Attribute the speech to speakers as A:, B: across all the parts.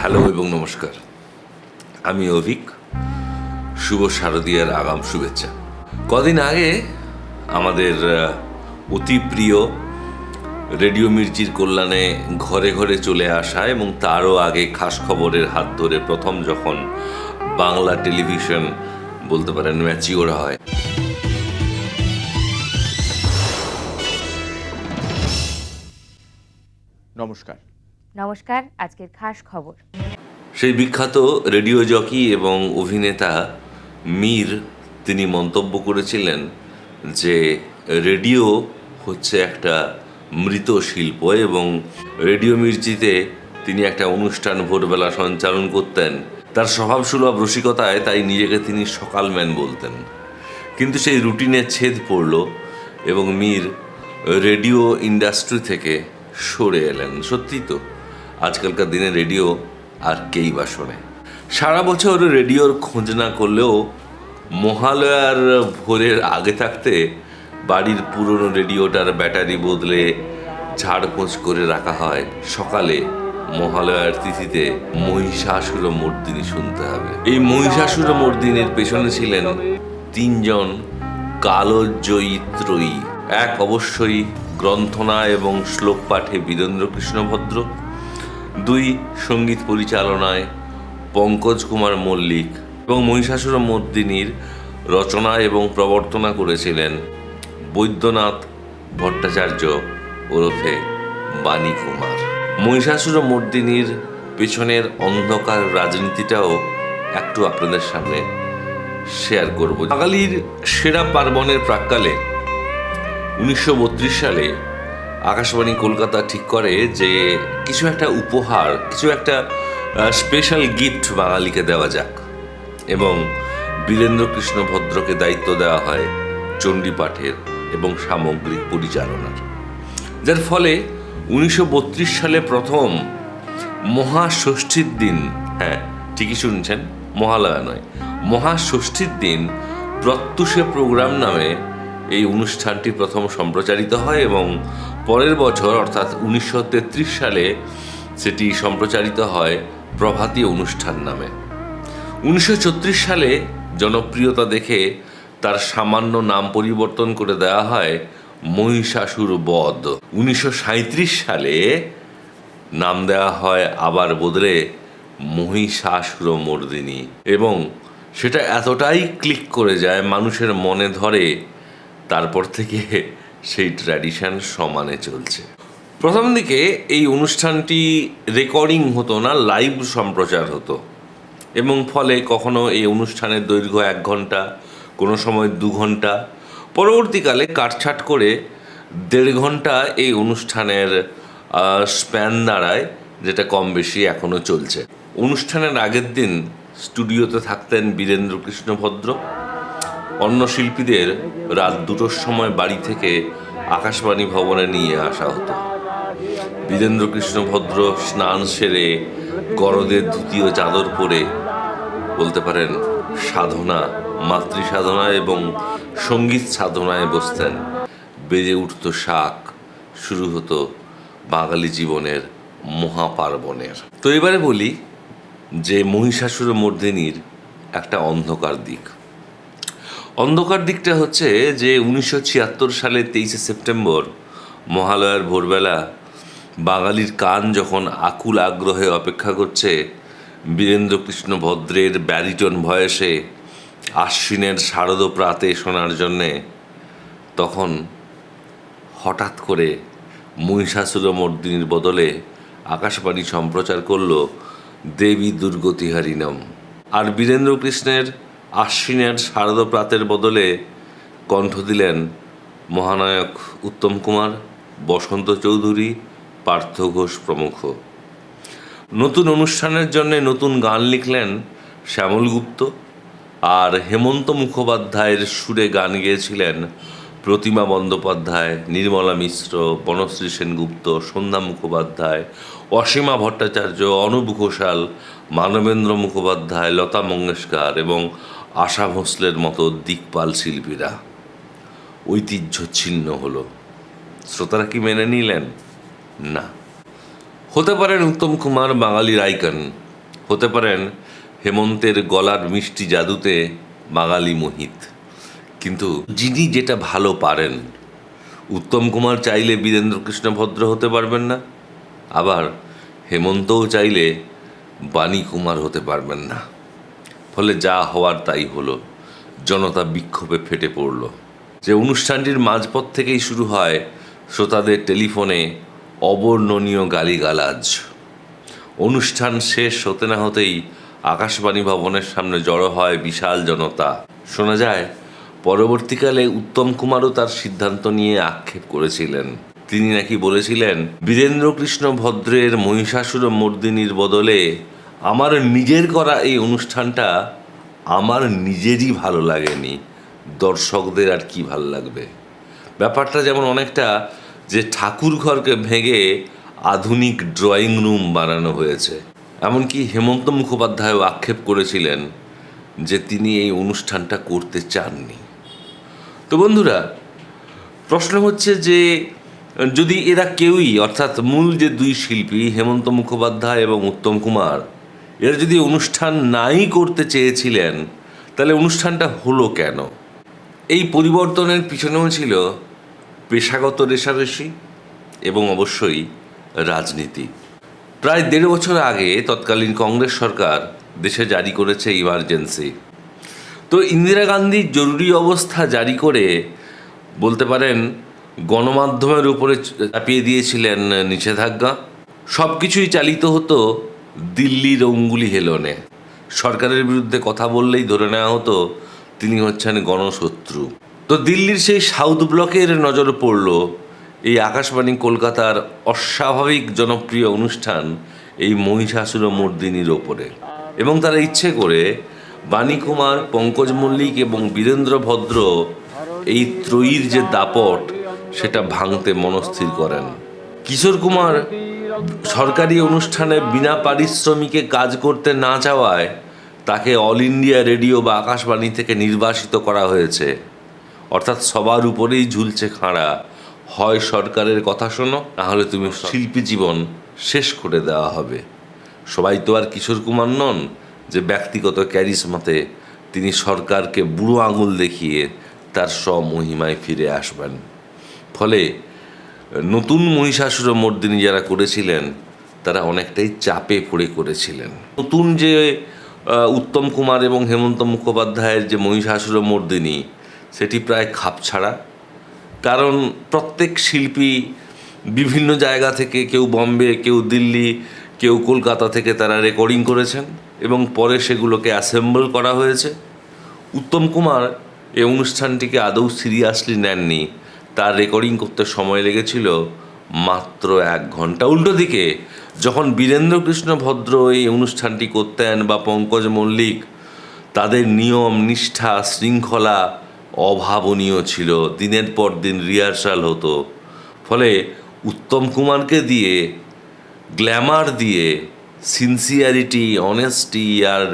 A: Hello এবং নমস্কার। আমি অভিক। শুভ শারদীয়ার আগাম শুভেচ্ছা। কদিন আগে আমাদের অতি প্রিয় রেডিও মির্চির কল্যাণে ঘরে ঘরে চলে আসা এবং তারও আগে খাস খবরের হাত ধরে প্রথম যখন বাংলা টেলিভিশন বলতে পারেন ম্যাচিওর হয়,
B: নমস্কার। আজকের খাস খবর।
A: সেই বিখ্যাত রেডিও জকি এবং অভিনেতা মীর তিনি মন্তব্য করেছিলেন যে রেডিও হচ্ছে একটা মৃত শিল্প এবং রেডিও মির্চিতে তিনি একটা অনুষ্ঠান ভোরবেলা সঞ্চালন করতেন। তার স্বভাবসুলভ রসিকতায় তাই নিজেকে তিনি সকালম্যান বলতেন। কিন্তু সেই রুটিনে ছেদ পড়ল এবং মীর রেডিও ইন্ডাস্ট্রি থেকে সরে এলেন। সত্যি তো, আজকালকার দিনে রেডিও আর কেই বা শোনে। সারা বছর রেডিওর খোঁজ না করলেও মহালয়ার ভোরের আগে থাকতে বাড়ির পুরনো রেডিওটার ব্যাটারি বদলে ঝাড়পোঁছ করে রাখা হয়। সকালে মহালয়ার তিথিতে মহিষাসুর মর্দিনী শুনতে হবে। এই মহিষাসুর মর্দিনীর পেছনে ছিলেন তিনজন কালজয়ী ত্রয়ী। এক অবশ্যই গ্রন্থনা এবং শ্লোক পাঠে বীরেন্দ্রকৃষ্ণ ভদ্র, দুই সঙ্গীত পরিচালনায় পঙ্কজ কুমার মল্লিক এবং মহিষাসুর মর্দিনীর রচনা এবং প্রবর্তনা করেছিলেন বৈদ্যনাথ ভট্টাচার্য ওরফে বাণী কুমার। মহিষাসুর মর্দিনীর পেছনের অন্ধকার রাজনীতিটাও একটু আপনাদের সামনে শেয়ার করব। বাঙালির সেরা পার্বণের প্রাক্কালে 1932 সালে আকাশবাণী কলকাতা ঠিক করে যে কিছু একটা উপহার, কিছু একটা স্পেশাল গিফট বাঙালিকে দেওয়া যাক এবং বীরেন্দ্রকৃষ্ণ ভদ্রকে দায়িত্ব দেওয়া হয় চণ্ডীপাঠের এবং সামগ্রিক পরিচালনার। যার ফলে 1932 সালে প্রথম মহাষষ্ঠীর দিন, হ্যাঁ ঠিকই শুনছেন, মহালয়া নয়, মহাষষ্ঠীর দিন প্রত্যুষে প্রোগ্রাম নামে এই অনুষ্ঠানটি প্রথম সম্প্রচারিত হয় এবং পরের বছর অর্থাৎ 1933 সালে সেটি সম্প্রচারিত হয় প্রভাতী অনুষ্ঠান নামে। 1936 সালে জনপ্রিয়তা দেখে তার সামান্য নাম পরিবর্তন করে দেওয়া হয় মহিষাসুর বধ। 1937 সালে নাম দেওয়া হয় আবার বদলে মহিষাসুর মর্দিনী এবং সেটা এতটাই ক্লিক করে যায়, মানুষের মনে ধরে, তারপর থেকে সেই ট্র্যাডিশন সমানে চলছে। প্রথম দিকে এই অনুষ্ঠানটি রেকর্ডিং হতো না, লাইভ সম্প্রচার হতো এবং ফলে কখনো এই অনুষ্ঠানের দৈর্ঘ্য 1 ঘন্টা, কোনো সময় 2 ঘন্টা, পরবর্তীকালে কাটছাট করে 1.5 ঘন্টা এই অনুষ্ঠানের স্প্যান দাঁড়ায়, যেটা কম বেশি এখনও চলছে। অনুষ্ঠানের আগের দিন স্টুডিওতে থাকতেন বীরেন্দ্রকৃষ্ণ ভদ্র। অন্য শিল্পীদের রাত 2টোর সময় বাড়ি থেকে আকাশবাণী ভবনে নিয়ে আসা হতো। বীরেন্দ্রকৃষ্ণ ভদ্র স্নান সেরে গরদের ধুতি ও চাদর পরে বলতে পারেন সাধনা, মাতৃ সাধনা এবং সঙ্গীত সাধনায় বসতেন। বেজে উঠত শাক, শুরু হতো বাঙালি জীবনের মহাপার্বণের। তো এবারে বলি যে মহিষাসুর মর্দিনীর একটা অন্ধকার দিক। অন্ধকার দিকটা হচ্ছে যে 1976 সালে 23শে সেপ্টেম্বর মহালয়ার ভোরবেলা বাঙালির কান যখন আকুল আগ্রহে অপেক্ষা করছে বীরেন্দ্রকৃষ্ণ ভদ্রের ব্যারিটন ভয়েসে আশ্বিনের শারদ প্রাতে শোনার জন্যে, তখন হঠাৎ করে মহিষাসুর মর্দিনীর বদলে আকাশবাণী সম্প্রচার করল দেবী দুর্গতিহারিণম। আর বীরেন্দ্রকৃষ্ণের আশ্বিনের শারদ প্রাতের বদলে কণ্ঠ দিলেন মহানায়ক উত্তম কুমার, বসন্ত চৌধুরী, পার্থ ঘোষ প্রমুখ। নতুন অনুষ্ঠানের জন্য নতুন গান লিখলেন শ্যামল গুপ্ত, আর হেমন্ত মুখোপাধ্যায়ের সুরে গান গেয়েছিলেন প্রতিমা বন্দ্যোপাধ্যায়, নির্মলা মিশ্র, বনশ্রী সেনগুপ্ত, সন্ধ্যা মুখোপাধ্যায়, অসীমা ভট্টাচার্য, অনুপ ঘোষাল, মানবেন্দ্র মুখোপাধ্যায়, লতা মঙ্গেশকর এবং আশা ভোঁসলের মতো দিকপাল শিল্পীরা। ঐতিহ্য ছিন্ন হলো। শ্রোতারা কি মেনে নিলেন? না। হতে পারেন উত্তম কুমার বাঙালির আইকন, হতে পারেন হেমন্তের গলার মিষ্টি জাদুতে বাঙালি মোহিত, কিন্তু যিনি যেটা ভালো পারেন, উত্তম কুমার চাইলে বীরেন্দ্রকৃষ্ণ ভদ্র হতে পারবেন না, আবার হেমন্তও চাইলে বাণী কুমার হতে পারবেন না। ফলে যা হওয়ার তাই হলো, জনতা বিক্ষোভে ফেটে পড়ল। যে অনুষ্ঠানটির মাঝপথ থেকেই শুরু হয় শ্রোতাদের টেলিফোনে অবর্ণনীয় গালিগালাজ। অনুষ্ঠান শেষ হতে না হতেই আকাশবাণী ভবনের সামনে জড়ো হয় বিশাল জনতা। শোনা যায় পরবর্তীকালে উত্তম কুমারও তার সিদ্ধান্ত নিয়ে আক্ষেপ করেছিলেন। তিনি নাকি বলেছিলেন, বীরেন্দ্রকৃষ্ণ ভদ্রের মহিষাসুর মর্দিনীর বদলে আমার নিজের করা এই অনুষ্ঠানটা আমার নিজেরই ভালো লাগেনি, দর্শকদের আর কি ভালো লাগবে। ব্যাপারটা যেমন অনেকটা যে ঠাকুর ঘরকে ভেঙে আধুনিক ড্রয়িং রুম বানানো হয়েছে। এমনকি হেমন্ত মুখোপাধ্যায়ও আক্ষেপ করেছিলেন যে তিনি এই অনুষ্ঠানটা করতে চাননি। তো বন্ধুরা, প্রশ্ন হচ্ছে যে যদি এরা কেউই, অর্থাৎ মূল যে দুই শিল্পী হেমন্ত মুখোপাধ্যায় এবং উত্তম কুমার, এরা যদি অনুষ্ঠান নাই করতে চেয়েছিলেন, তাহলে অনুষ্ঠানটা হলো কেন? এই পরিবর্তনের পিছনেও ছিল পেশাগত রেষারেষি এবং অবশ্যই রাজনীতি। প্রায় 1.5 বছর আগে তৎকালীন কংগ্রেস সরকার দেশে জারি করেছে ইমার্জেন্সি। তো ইন্দিরা গান্ধী জরুরি অবস্থা জারি করে বলতে পারেন গণমাধ্যমের উপরে চাপিয়ে দিয়েছিলেন নিষেধাজ্ঞা। সব কিছুই চালিত হতো দিল্লির অঙ্গুলি হেলনে। সরকারের বিরুদ্ধে কথা বললেই ধরে নেওয়া হতো তিনি হচ্ছেন গণশত্রু। তো দিল্লির সেই সাউথ ব্লকের নজর পড়ল এই আকাশবাণী কলকাতার অস্বাভাবিক জনপ্রিয় অনুষ্ঠান এই মহিষাসুর মর্দিনীর ওপরে, এবং তারা ইচ্ছে করে বাণী কুমার, পঙ্কজ মল্লিক এবং বীরেন্দ্র ভদ্র এই ত্রয়ীর যে দাপট সেটা ভাঙতে মনস্থির করেন। কিশোর কুমার সরকারি অনুষ্ঠানে বিনা পারিশ্রমিকে কাজ করতে না চাওয়ায় তাকে অল ইন্ডিয়া রেডিও বা আকাশবাণী থেকে নির্বাসিত করা হয়েছে। অর্থাৎ সবার উপরেই ঝুলছে খাঁড়া, হয় সরকারের কথা শোনো, নাহলে তুমি শিল্পী জীবন শেষ করে দেওয়া হবে। সবাই তো আর কিশোর কুমার নন যে ব্যক্তিগত ক্যারিশমাতে তিনি সরকারকে বুড়ো আঙুল দেখিয়ে তার স্বমহিমায় ফিরে আসবেন। ফলে নতুন মহিষাসুর মর্দিনী যারা করেছিলেন তারা অনেকটাই চাপে পড়ে করেছিলেন। নতুন যে উত্তম কুমার এবং হেমন্ত মুখোপাধ্যায়ের যে মহিষাসুর মর্দিনী, সেটি প্রায় খাপছাড়া। কারণ প্রত্যেক শিল্পী বিভিন্ন জায়গা থেকে, কেউ বম্বে, কেউ দিল্লি, কেউ কলকাতা থেকে তারা রেকর্ডিং করেছেন এবং পরে সেগুলোকে অ্যাসেম্বল করা হয়েছে। উত্তম কুমার এই অনুষ্ঠানটিকে আদৌ সিরিয়াসলি নেননি। তার রেকর্ডিং করতে সময় লেগেছিল মাত্র 1 ঘন্টা। উল্টো দিকে যখন বীরেন্দ্রকৃষ্ণ ভদ্র এই অনুষ্ঠানটি করতেন বা পঙ্কজ মল্লিক, তাদের নিয়ম, নিষ্ঠা, শৃঙ্খলা অভাবনীয় ছিল। দিনের পর দিন রিহার্সাল হতো। ফলে উত্তম কুমারকে দিয়ে, গ্ল্যামার দিয়ে সিনসিয়ারিটি, অনেস্টি আর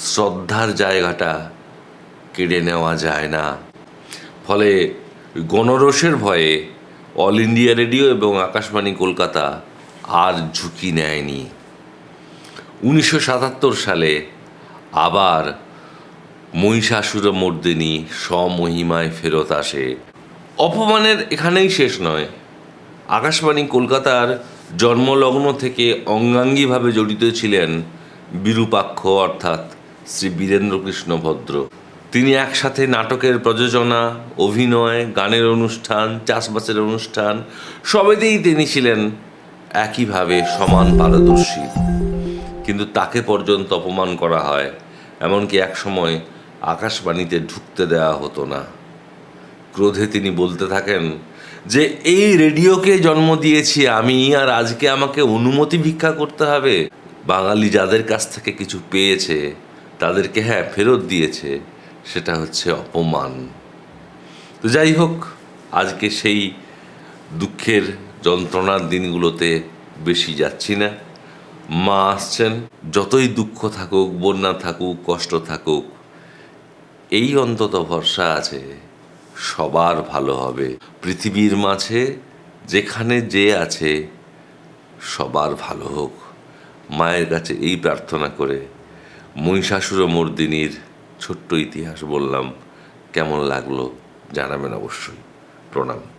A: শ্রদ্ধার জায়গাটা কেড়ে নেওয়া যায় না। ফলে গণরোষের ভয়ে অল ইন্ডিয়া রেডিও এবং আকাশবাণী কলকাতা আর ঝুঁকি নেয়নি। 1977 সালে আবার মহিষাসুর মর্দিনী স্বমহিমায় ফেরত আসে। অপমানের এখানেই শেষ নয়। আকাশবাণী কলকাতার জন্মলগ্ন থেকে অঙ্গাঙ্গিভাবে জড়িত ছিলেন বিরূপাক্ষ, অর্থাৎ শ্রী বীরেন্দ্রকৃষ্ণ ভদ্র। তিনি একসাথে নাটকের প্রযোজনা, অভিনয়, গানের অনুষ্ঠান, চাষবাসের অনুষ্ঠান সবেতেই তিনি ছিলেন একইভাবে সমান পারদর্শী। কিন্তু তাকে পর্যন্ত অপমান করা হয়, এমনকি একসময় আকাশবাণীতে ঢুকতে দেওয়া হতো না। ক্রোধে তিনি বলতে থাকেন যে এই রেডিওকে জন্ম দিয়েছি আমি, আর আজকে আমাকে অনুমতি ভিক্ষা করতে হবে। বাঙালি যাদের কাছ থেকে কিছু পেয়েছে তাদেরকে ফেরত দিয়েছে, সেটা হচ্ছে অপমান। তো যাই হোক, আজকে সেই দুঃখের যন্ত্রণার দিনগুলোতে বেশি যাচ্ছি না। মা আসছেন, যতই দুঃখ থাকুক, বন্যা থাকুক, কষ্ট থাকুক, এই অন্তত ভরসা আছে সবার ভালো হবে। পৃথিবীর মাঝে যেখানে যে আছে সবার ভালো হোক। মায়ের কাছে এই প্রার্থনা করে মহিষাসুরমর্দিনীর ছোট্ট ইতিহাস বললাম। কেমন লাগলো জানাবেন অবশ্যই। প্রণাম।